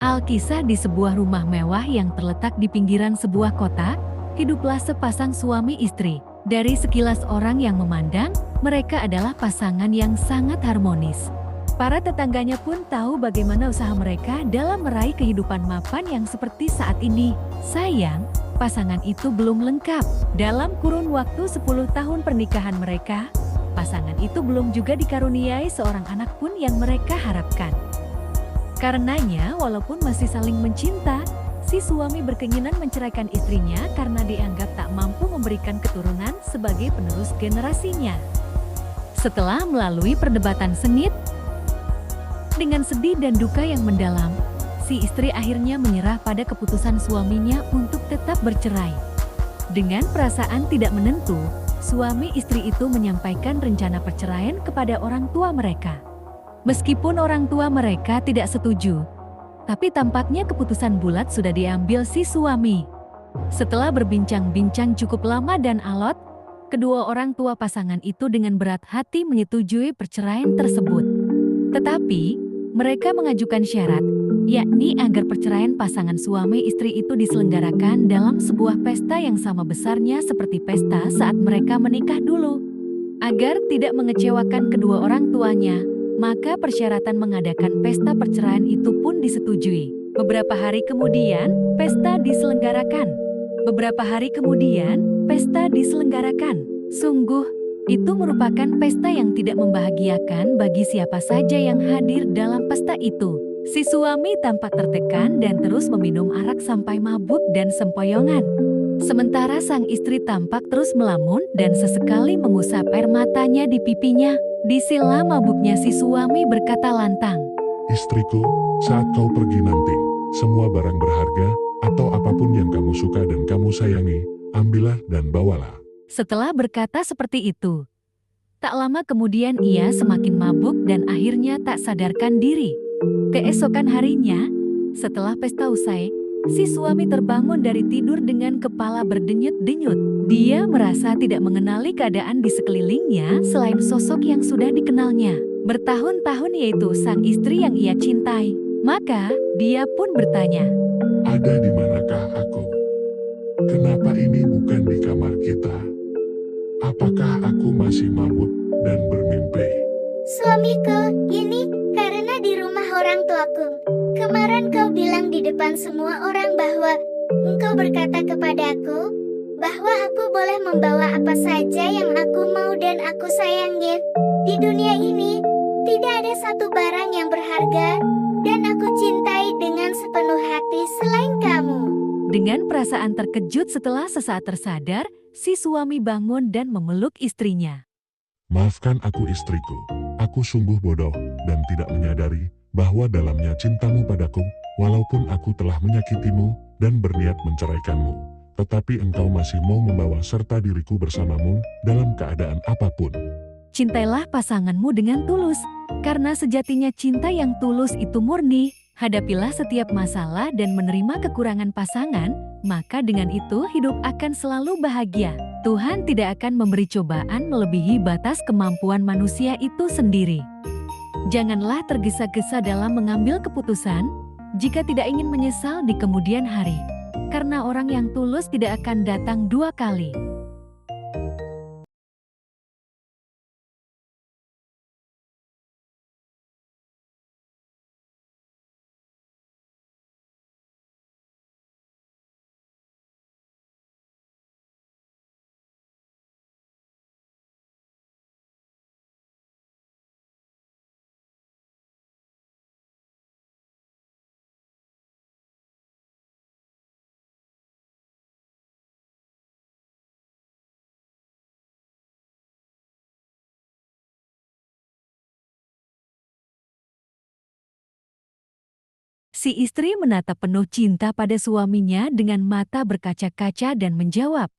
Alkisah di sebuah rumah mewah yang terletak di pinggiran sebuah kota, hiduplah sepasang suami istri. Dari sekilas orang yang memandang, mereka adalah pasangan yang sangat harmonis. Para tetangganya pun tahu bagaimana usaha mereka dalam meraih kehidupan mapan yang seperti saat ini. Sayang, pasangan itu belum lengkap. Dalam kurun waktu 10 tahun pernikahan mereka, pasangan itu belum juga dikaruniai seorang anak pun yang mereka harapkan. Karenanya, walaupun masih saling mencinta, si suami berkeinginan menceraikan istrinya karena dianggap tak mampu memberikan keturunan sebagai penerus generasinya. Setelah melalui perdebatan sengit, dengan sedih dan duka yang mendalam, si istri akhirnya menyerah pada keputusan suaminya untuk tetap bercerai. Dengan perasaan tidak menentu, suami istri itu menyampaikan rencana perceraian kepada orang tua mereka. Meskipun orang tua mereka tidak setuju, tapi tampaknya keputusan bulat sudah diambil si suami. Setelah berbincang-bincang cukup lama dan alot, kedua orang tua pasangan itu dengan berat hati menyetujui perceraian tersebut. Tetapi, mereka mengajukan syarat, yakni agar perceraian pasangan suami istri itu diselenggarakan dalam sebuah pesta yang sama besarnya seperti pesta saat mereka menikah dulu. Agar tidak mengecewakan kedua orang tuanya, maka persyaratan mengadakan pesta perceraian itu pun disetujui. Beberapa hari kemudian, pesta diselenggarakan. Sungguh, itu merupakan pesta yang tidak membahagiakan bagi siapa saja yang hadir dalam pesta itu. Si suami tampak tertekan dan terus meminum arak sampai mabuk dan sempoyongan. Sementara sang istri tampak terus melamun dan sesekali mengusap air matanya di pipinya. Di sela mabuknya si suami berkata lantang, "Istriku, saat kau pergi nanti, semua barang berharga, atau apapun yang kamu suka dan kamu sayangi, ambillah dan bawalah." Setelah berkata seperti itu, tak lama kemudian ia semakin mabuk dan akhirnya tak sadarkan diri. Keesokan harinya, setelah pesta usai, si suami terbangun dari tidur dengan kepala berdenyut-denyut. Dia merasa tidak mengenali keadaan di sekelilingnya selain sosok yang sudah dikenalnya bertahun-tahun, yaitu sang istri yang ia cintai. Maka, dia pun bertanya, "Ada di manakah aku? Kenapa ini bukan di kamar kita? Apakah aku masih mabuk dan bermimpi?" Suamiku, ini karena di rumah orang tuaku. Kemarin kau bilang di depan semua orang bahwa engkau berkata kepadaku bahwa aku boleh membawa apa saja yang aku mau dan aku sayangin. Di dunia ini, tidak ada satu barang yang berharga dan aku cintai dengan sepenuh hati selain kamu. Dengan perasaan terkejut setelah sesaat tersadar, si suami bangun dan memeluk istrinya. "Maafkan aku istriku, aku sungguh bodoh dan tidak menyadari bahwa dalamnya cintamu padaku, walaupun aku telah menyakitimu dan berniat menceraikanmu. Tetapi engkau masih mau membawa serta diriku bersamamu dalam keadaan apapun." Cintailah pasanganmu dengan tulus, karena sejatinya cinta yang tulus itu murni. Hadapilah setiap masalah dan menerima kekurangan pasangan, maka dengan itu hidup akan selalu bahagia. Tuhan tidak akan memberi cobaan melebihi batas kemampuan manusia itu sendiri. Janganlah tergesa-gesa dalam mengambil keputusan, jika tidak ingin menyesal di kemudian hari. Karena orang yang tulus tidak akan datang dua kali. Si istri menatap penuh cinta pada suaminya dengan mata berkaca-kaca dan menjawab,